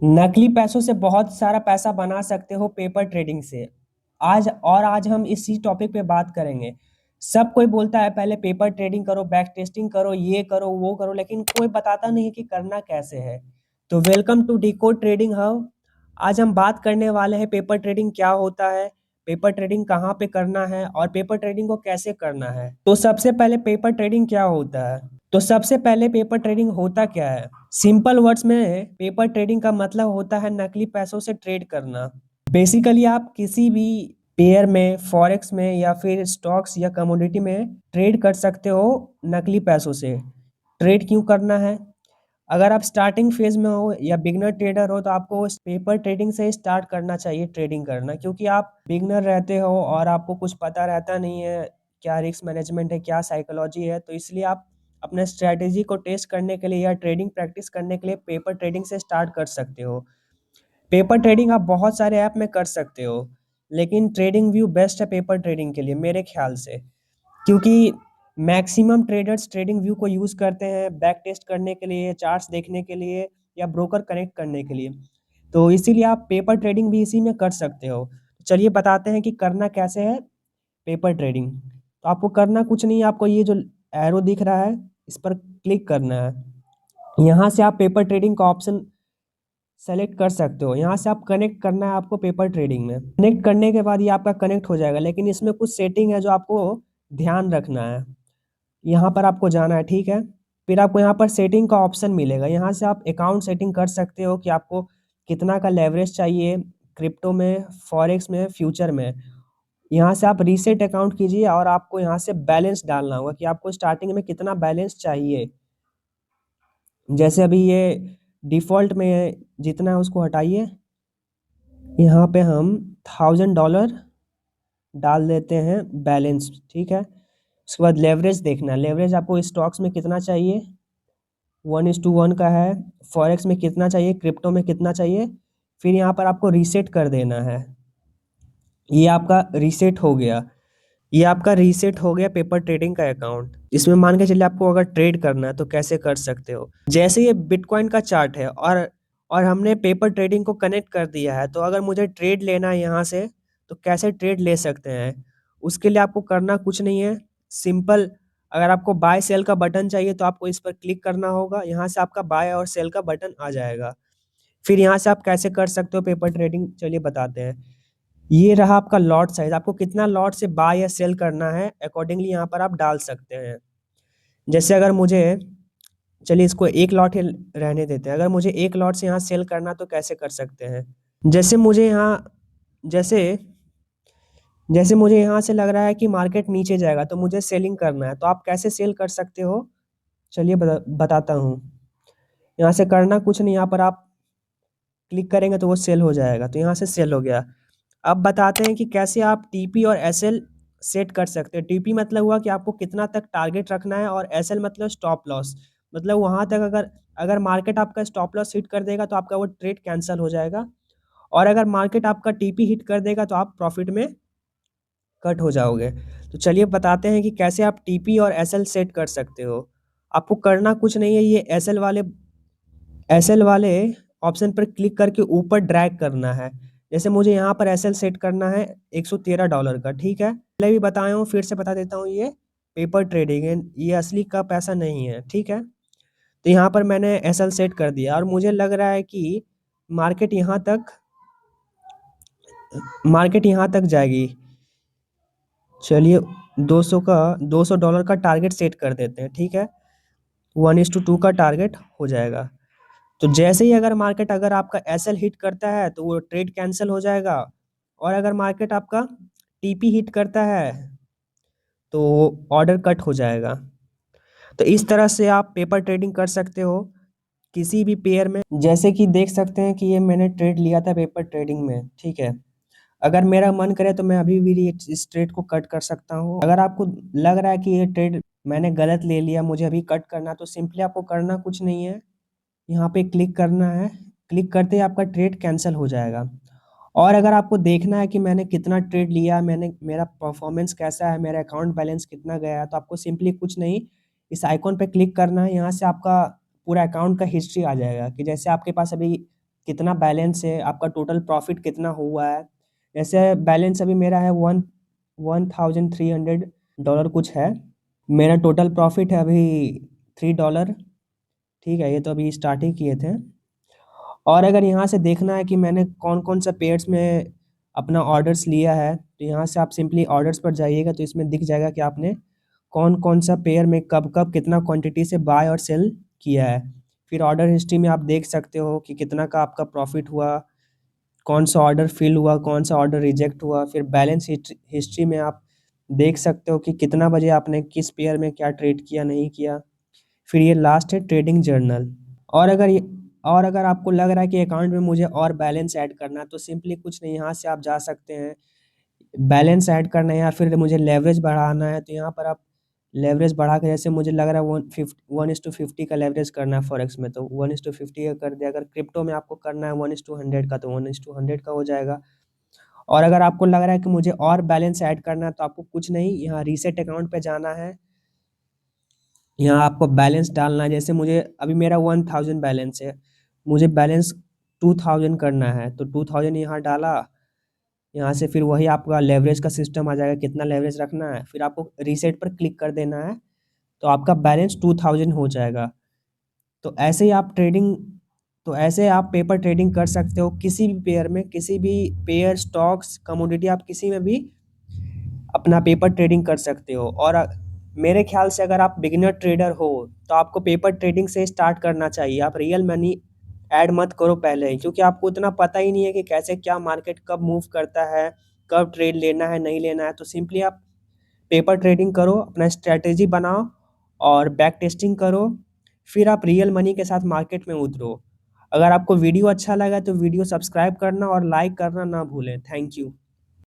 नकली पैसों से बहुत सारा पैसा बना सकते हो पेपर ट्रेडिंग से। आज हम इसी टॉपिक पे बात करेंगे। सब कोई बोलता है पहले पेपर ट्रेडिंग करो, बैक टेस्टिंग करो, ये करो वो करो, लेकिन कोई बताता नहीं कि करना कैसे है। तो welcome to decode trading hub. आज हम बात करने वाले हैं पेपर ट्रेडिंग क्या होता है, पेपर ट्रेडिंग कहाँ पे करना है और पेपर ट्रेडिंग को कैसे करना है। तो सबसे पहले पेपर ट्रेडिंग क्या होता है? तो सबसे पहले पेपर ट्रेडिंग होता क्या है? सिंपल वर्ड्स में पेपर ट्रेडिंग का मतलब होता है नकली पैसों से ट्रेड करना। बेसिकली आप किसी भी पेयर में, फॉरेक्स में या फिर स्टॉक्स या कमोडिटी में ट्रेड कर सकते हो नकली पैसों से। ट्रेड क्यों करना है? अगर आप स्टार्टिंग फेज में हो या बिगनर ट्रेडर हो तो आपको पेपर ट्रेडिंग से स्टार्ट करना चाहिए ट्रेडिंग करना, क्योंकि आप बिगनर रहते हो और आपको कुछ पता रहता नहीं है क्या रिस्क मैनेजमेंट है, क्या साइकोलॉजी है। तो इसलिए आप अपने स्ट्रेटेजी को टेस्ट करने के लिए या ट्रेडिंग प्रैक्टिस करने के लिए पेपर ट्रेडिंग से स्टार्ट कर सकते हो। पेपर ट्रेडिंग आप बहुत सारे ऐप में कर सकते हो, लेकिन ट्रेडिंग व्यू बेस्ट है पेपर ट्रेडिंग के लिए मेरे ख्याल से, क्योंकि मैक्सिमम ट्रेडर्स ट्रेडिंग व्यू को यूज़ करते हैं बैक टेस्ट करने के लिए, चार्ट्स देखने के लिए या ब्रोकर कनेक्ट करने के लिए। तो इसीलिए आप पेपर ट्रेडिंग भी इसी में कर सकते हो। चलिए बताते हैं कि करना कैसे है पेपर ट्रेडिंग। तो आपको करना कुछ नहीं है, आपको ये जो एरो दिख रहा है इस पर क्लिक करना है। यहाँ से आप पेपर ट्रेडिंग का ऑप्शन सेलेक्ट कर सकते हो। यहाँ से आप कनेक्ट करना है आपको पेपर ट्रेडिंग में। कनेक्ट करने के बाद ये आपका कनेक्ट हो जाएगा, लेकिन इसमें कुछ सेटिंग है जो आपको ध्यान रखना है। यहाँ पर आपको जाना है, ठीक है। फिर आपको यहाँ पर सेटिंग का ऑप्शन मिलेगा, यहाँ से आप अकाउंट सेटिंग कर सकते हो कि आपको कितना का लेवरेज चाहिए क्रिप्टो में, फॉरेक्स में, फ्यूचर में। यहाँ से आप रीसेट अकाउंट कीजिए और आपको यहाँ से बैलेंस डालना होगा कि आपको स्टार्टिंग में कितना बैलेंस चाहिए। जैसे अभी ये डिफ़ॉल्ट में जितना है उसको हटाइए। यहाँ पे हम $1000 डाल देते हैं बैलेंस, ठीक है। उसके बाद लेवरेज देखना है, लेवरेज आपको स्टॉक्स में कितना चाहिए, 1:1 का है। फॉरेक्स में कितना चाहिए, क्रिप्टो में कितना चाहिए। फिर यहाँ पर आपको रीसेट कर देना है। ये आपका रीसेट हो गया। ये आपका रीसेट हो गया पेपर ट्रेडिंग का अकाउंट। इसमें मान के चलिए आपको अगर ट्रेड करना है तो कैसे कर सकते हो। जैसे ये बिटकॉइन का चार्ट है और हमने पेपर ट्रेडिंग को कनेक्ट कर दिया है, तो अगर मुझे ट्रेड लेना है यहाँ से तो कैसे ट्रेड ले सकते हैं। उसके लिए आपको करना कुछ नहीं है, सिंपल। अगर आपको बाय सेल का बटन चाहिए तो आपको इस पर क्लिक करना होगा, यहाँ से आपका बाय और सेल का बटन आ जाएगा। फिर यहाँ से आप कैसे कर सकते हो पेपर ट्रेडिंग, चलिए बताते हैं। ये रहा आपका लॉट साइज, आपको कितना लॉट से बाय या सेल करना है अकॉर्डिंगली यहाँ पर आप डाल सकते हैं। जैसे अगर मुझे, चलिए इसको एक लॉट ही रहने देते हैं। अगर मुझे एक लॉट से यहाँ सेल करना तो कैसे कर सकते हैं। जैसे मुझे यहाँ जैसे जैसे मुझे यहाँ से लग रहा है कि मार्केट नीचे जाएगा तो मुझे सेलिंग करना है, तो आप कैसे सेल कर सकते हो, चलिए बताता हूँ। यहाँ से करना कुछ नहीं, यहाँ पर आप क्लिक करेंगे तो वो सेल हो जाएगा, तो यहाँ से सेल हो गया। अब बताते हैं कि कैसे आप टीपी और एसएल सेट कर सकते हैं। टीपी मतलब हुआ कि आपको कितना तक टारगेट रखना है, और एसएल मतलब स्टॉप लॉस, मतलब वहाँ तक अगर अगर मार्केट आपका स्टॉप लॉस हिट कर देगा तो आपका वो ट्रेड कैंसिल हो जाएगा, और अगर मार्केट आपका टीपी हिट कर देगा तो आप प्रॉफिट में कट हो जाओगे। तो चलिए बताते हैं कि कैसे आप टीपी और एसएल सेट कर सकते हो। आपको करना कुछ नहीं है, ये एसएल वाले ऑप्शन पर क्लिक करके ऊपर ड्रैग करना है। जैसे मुझे यहाँ पर एसएल सेट करना है $113 का, ठीक है। पहले भी बताया हूँ, फिर से बता देता हूँ, ये पेपर ट्रेडिंग है, ये असली का पैसा नहीं है, ठीक है। तो यहाँ पर मैंने एसएल सेट कर दिया और मुझे लग रहा है कि मार्केट यहाँ तक मार्केट यहाँ तक जाएगी। चलिए 200 डॉलर का टारगेट सेट कर देते हैं, ठीक है। 1:2 का टारगेट हो जाएगा। तो जैसे ही अगर मार्केट अगर आपका एसएल हिट करता है तो वो ट्रेड कैंसिल हो जाएगा, और अगर मार्केट आपका टीपी हिट करता है तो ऑर्डर कट हो जाएगा। तो इस तरह से आप पेपर ट्रेडिंग कर सकते हो किसी भी पेयर में। जैसे कि देख सकते हैं कि ये मैंने ट्रेड लिया था पेपर ट्रेडिंग में, ठीक है। अगर मेरा मन करे तो मैं अभी भी इस ट्रेड को कट कर सकता हूँ। अगर आपको लग रहा है कि ये ट्रेड मैंने गलत ले लिया, मुझे अभी कट करना, तो सिंपली आपको करना कुछ नहीं है, यहाँ पे क्लिक करना है। क्लिक करते ही आपका ट्रेड कैंसिल हो जाएगा। और अगर आपको देखना है कि मैंने कितना ट्रेड लिया, मेरा परफॉर्मेंस कैसा है, मेरा अकाउंट बैलेंस कितना गया है, तो आपको सिंपली कुछ नहीं, इस आइकॉन पे क्लिक करना है। यहाँ से आपका पूरा अकाउंट का हिस्ट्री आ जाएगा कि जैसे आपके पास अभी कितना बैलेंस है, आपका टोटल प्रॉफिट कितना हुआ है। जैसे बैलेंस अभी मेरा है 1300 डॉलर कुछ है। मेरा टोटल प्रॉफिट है अभी $3। ठीक है, ये तो अभी स्टार्ट ही किए थे। और अगर यहाँ से देखना है कि मैंने कौन कौन सा पेयर्स में अपना ऑर्डर्स लिया है, तो यहाँ से आप सिंपली ऑर्डर्स पर जाइएगा तो इसमें दिख जाएगा कि आपने कौन कौन सा पेयर में कब कब कितना क्वांटिटी से बाय और सेल किया है। फिर ऑर्डर हिस्ट्री में आप देख सकते हो कि कितना का आपका प्रॉफिट हुआ, कौन सा ऑर्डर फिल हुआ, कौन सा ऑर्डर रिजेक्ट हुआ। फिर बैलेंस हिस्ट्री में आप देख सकते हो कि कितना बजे आपने किस पेयर में क्या ट्रेड किया नहीं किया। फिर ये लास्ट है ट्रेडिंग जर्नल। और अगर ये और अगर आपको लग रहा है कि अकाउंट में मुझे और बैलेंस ऐड करना है, तो सिंपली कुछ नहीं, यहाँ से आप जा सकते हैं। बैलेंस ऐड करना है या फिर मुझे लेवरेज बढ़ाना है, तो यहाँ पर आप लेवरेज बढ़ा के, जैसे मुझे लग रहा है 1:50 का लेवरेज करना है फॉरेक्स में, तो 1:50 का कर दिया। अगर क्रिप्टो में आपको करना है 1:100 का, तो 1:100 का हो जाएगा। और अगर आपको लग रहा है कि मुझे और बैलेंस ऐड करना है, तो आपको कुछ नहीं, यहाँ रीसेट अकाउंट पे जाना है। यहाँ आपको बैलेंस डालना है। जैसे मुझे अभी मेरा 1000 बैलेंस है, मुझे बैलेंस 2000 करना है, तो 2000 यहाँ डाला। यहाँ से फिर वही आपका लेवरेज का सिस्टम आ जाएगा, कितना लेवरेज रखना है, फिर आपको रीसेट पर क्लिक कर देना है, तो आपका बैलेंस 2000 हो जाएगा। तो ऐसे ही आप ट्रेडिंग तो ऐसे आप पेपर ट्रेडिंग कर सकते हो किसी भी पेयर में, किसी भी पेयर, स्टॉक्स, कमोडिटी, आप किसी में भी अपना पेपर ट्रेडिंग कर सकते हो। और मेरे ख्याल से अगर आप बिगिनर ट्रेडर हो, तो आपको पेपर ट्रेडिंग से स्टार्ट करना चाहिए। आप रियल मनी ऐड मत करो पहले, क्योंकि आपको इतना पता ही नहीं है कि कैसे क्या मार्केट कब मूव करता है, कब ट्रेड लेना है नहीं लेना है। तो सिंपली आप पेपर ट्रेडिंग करो, अपना स्ट्रैटेजी बनाओ और बैक टेस्टिंग करो, फिर आप रियल मनी के साथ मार्केट में उतरो। अगर आपको वीडियो अच्छा लगा तो वीडियो सब्सक्राइब करना और लाइक करना ना भूलें। Thank you.